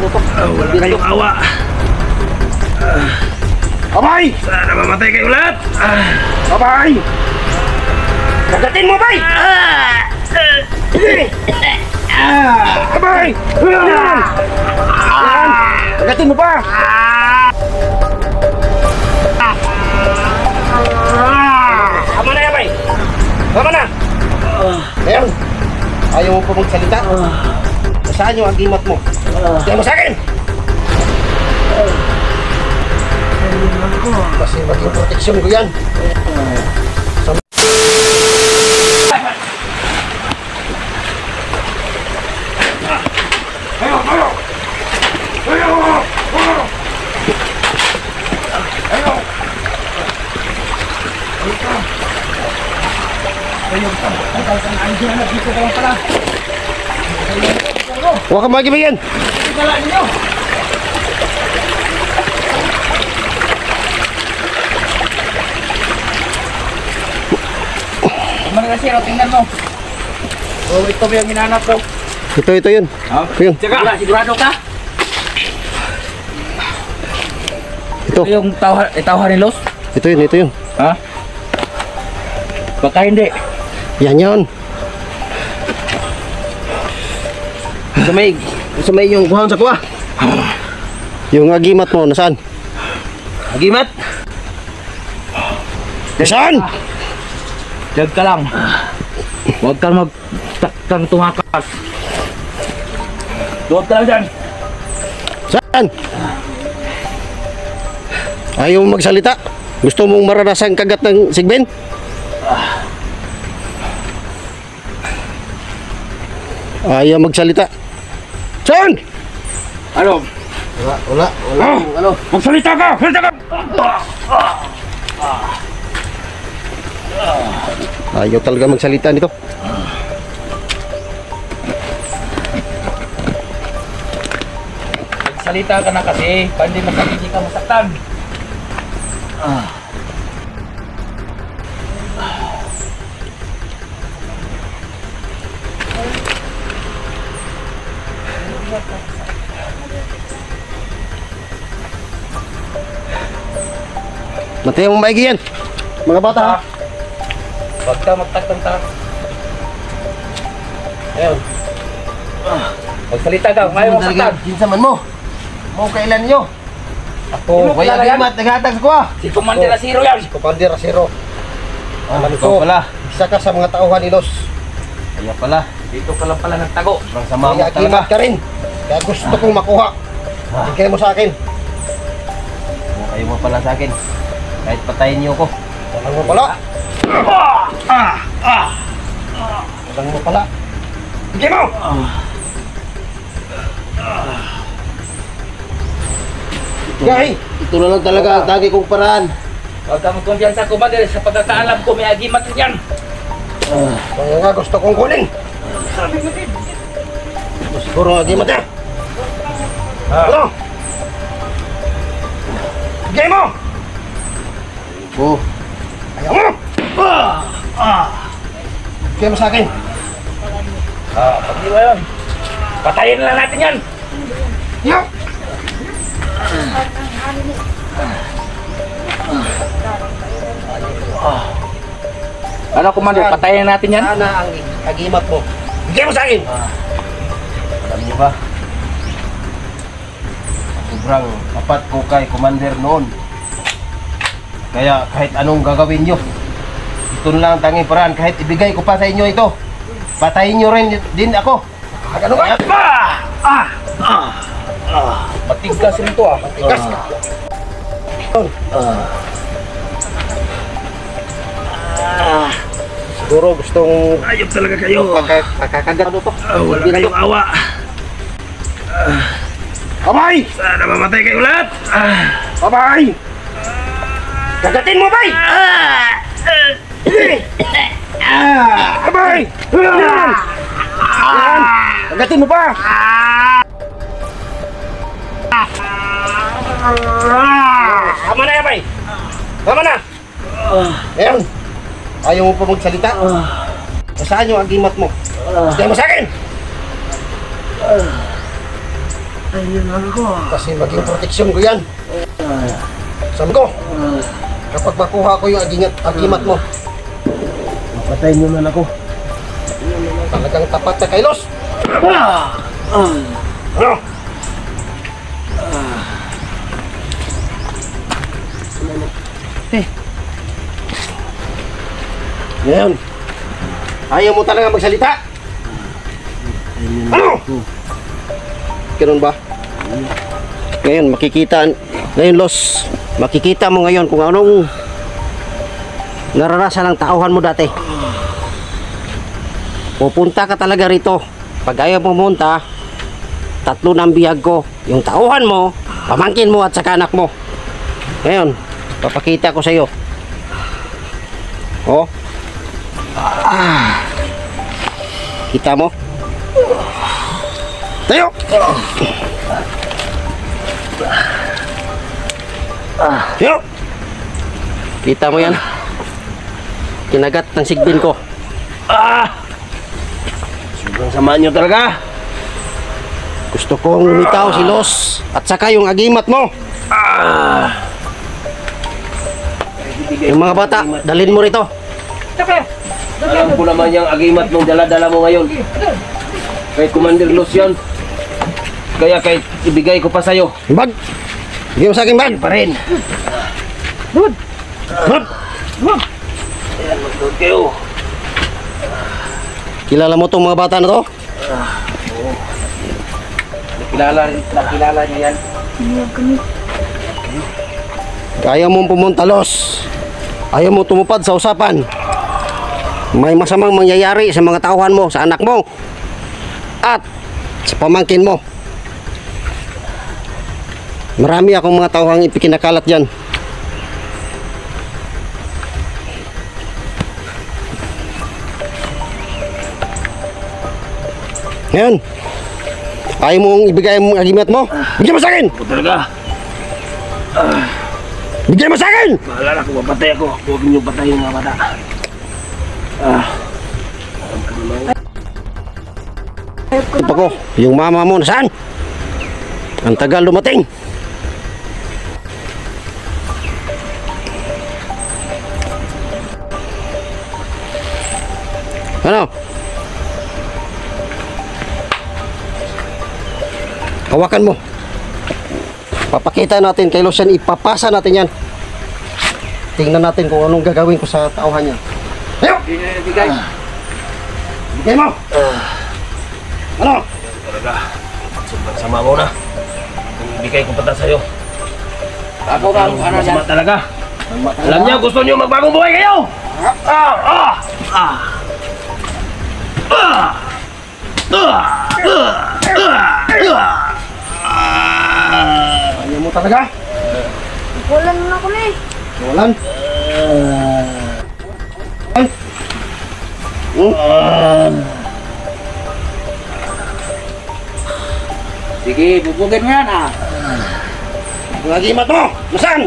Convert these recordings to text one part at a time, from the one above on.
Ano to? Wala kayong awa. Abay! Sana mamatay kayo lahat. Abay! Kagatin mo, bay! Abay! Yan! Kagatin mo pa! Tama na yan, bay! Tama na! Ayan! Ayaw mo pa magsalita? Saan yung agimat mo? Diyan mo sa akin! Kasi maging proteksyon ko yan. Huwag kang magibayan. Mga siro, tingnan mo. Oh, ito ba yung hinanap ko? Ito yun. Yun. Tsaka, sigurado ka? Ito. Ito yung tauhan ni Los? Ito yun. Ha? Baka hindi. Yan. Sa may yung buhang sa kuha. Yung agimat mo, nasaan? Agimat? Nasaan? Diyan ka lang. Huwag kang tumakas. Huwag ka lang dyan. Saan? Ayaw mo magsalita? Gusto mong maranasan kagat ng sigben? Ayaw magsalita. Saan? Ano? Wala. Ano? Magsalita ka! Ayaw talaga magsalita nito. Magsalita ka na kasi. Hindi ka masaktan. Matay mo maigi yan. Mga bata ha. Huwag ka magtagtang. Ayun. Magsalita ka. Ayaw mo masaktan. Kinsaman mo. Mo kailan nyo. Ako. Kaya agimat, naghatag ko ha. Si Commander Asiro yan. Si Commander Asiro. Alam ikaw ko pala. Isa ka sa mga tauhan ni Los. Kaya pala. Dito ka lang pala nagtago. Sobrang sama mo Kaya agimat talaga. ka rin. Kaya gusto kong makuha. Bigay mo sa akin. Ayaw mo pala sa akin. Kahit patayin niyo ako. Walang mo pala. Walang mo pala. Bigay mo! Gahi! Ito na lang talaga ang tagi kong paraan. Huwag ka magkumpiyansa, Commander. Sa pagkakaalam ko, may agimat rin yan. Kaya nga gusto kong kunin. Siguro agimat niya. Ano? Bigay mo! Oh, Ayaw mo! Bigay mo sa akin. Pag di ba yun? Patayin na lang natin yan. Yaw! Ano, Commander? Patayin na natin yan? Sana ang agimat mo. Bigay mo sa akin! alam niyo ba? Sobrang tapat ko kay Commander noon. Kaya kahit anong gagawin nyo, ito na lang ang tanging paraan. Kahit ibigay ko pa sa inyo ito, patayin nyo rin din ako. Ano ba? Matigas rin to ah. Tigas ka. Siguro gustong Ayop talaga kayo. pakakagat ano to. Wala kayong awa. Abay! Sana mamatay kayo lahat. Abay! Kagatin mo, bay! Abay! Yan! Kagatin mo pa! Tama na yan, bay! Tama na! Ayan! Ayaw mo pa magsalita? Saan yung agimat mo? Bigay mo sa akin! Kasi maging proteksyon ko yan. Sabi ko, kapag makuha ko yung agimat mo, Patayin nyo na ako. talagang tapat na kay Los. Ano? Ngayon, ayaw mo talaga magsalita? Ano? Ganun ba? Ngayon, ngayon Los, makikita mo ngayon kung anong naranasan ng tauhan mo dati. Pupunta ka talaga rito. Pag ayaw pumunta, 3 ng biyag ko. Yung tauhan mo, pamangkin mo at saka anak mo. Ngayon, papakita ko sa iyo. Oh. Kita mo? Tayo! Tayo! Kita mo yan? Kinagat ng sigbin ko. Sobrang sama nyo talaga. Gusto kong lumitaw si Los at saka yung agimat mo. Yung mga bata, dalhin mo rito. Alam ko naman yung agimat mong dala-dala mo ngayon. Kay Commander Los yan. Kaya kahit ibigay ko pa sa'yo, Bag! Bigyan mo sa akin bag! pa rin. Bag! Ayan, magdoon kayo. Kilala mo tong mga bata na to? Nakilala niyo yan. Ayaw mong pumunta, Los. Ayaw mo tumupad sa usapan. May masamang mangyayari sa mga tauhan mo, sa anak mo, at sa pamangkin mo. Marami akong mga tauhang ipikinakalat dyan. Ngayon, ayaw mong ibigay ang agimat mo? Bigyan mo sa akin! Ako talaga. Bigyan mo sa akin! Bahala na kung mapatay ako. Huwag niyo patayin mga bata. Ito ko, yung mama mo nasaan? Ang tagal dumating. Ano? Hawakan mo. Papakita natin kay Lucian, ipapasa natin yan. Tingnan natin kung anong gagawin ko sa tauhan niya. Ayo! Bigay mo! Ano? Talaga. Sobrang sama mo na. Kung ibigay ko pata sa'yo. Ako ka, ano yan? Masama talaga. Alam niyo, gusto niyo magbagong buhay kayo! Ayaw mo talaga? Walang na ako na eh. Walan? Ay! Sige, bubugin mo yan Ang agimat mo! Nasaan?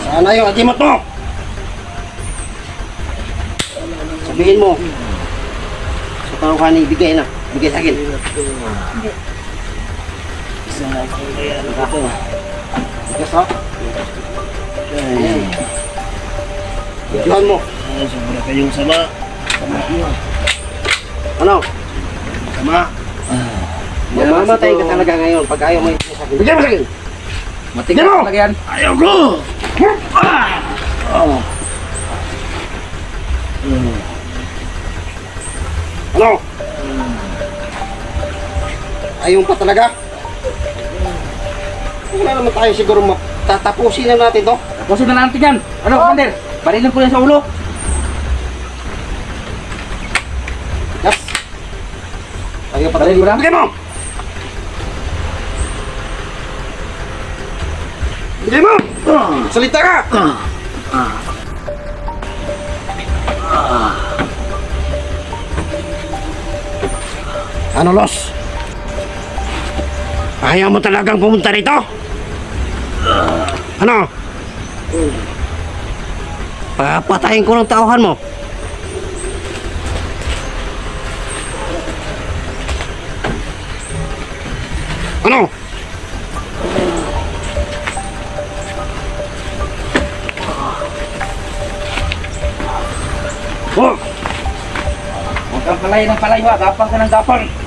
Sana yung agimat mo! Sabihin mo. Sa tauhan ni ibigay na. Bigay sa akin. Bigas ha? Videohan mo. Sobra kayong sama. Ano? Sama. Mamamatay ka talaga ngayon pag ayaw mo ibigay sa akin. Bigay mo sa akin! Matigas Ano? talaga yan. Ayaw ko! Ano? Ayaw pa talaga? Wala naman tayo siguro tatapusin na natin to. Tapusin na natin yan. Ano, Commander? Barilin ko yan sa ulo. Yes. Ayaw pa Barilin mo talaga. na? Bigay mo! Bigay mo! Salita ka! Ano, Los? Ayaw mo talagang pumunta rito? Ano? Papatayin ko ng tauhan mo. Ano? Oh, Huwag kang palayo ng palayo ha. Gapang ka ng gapang.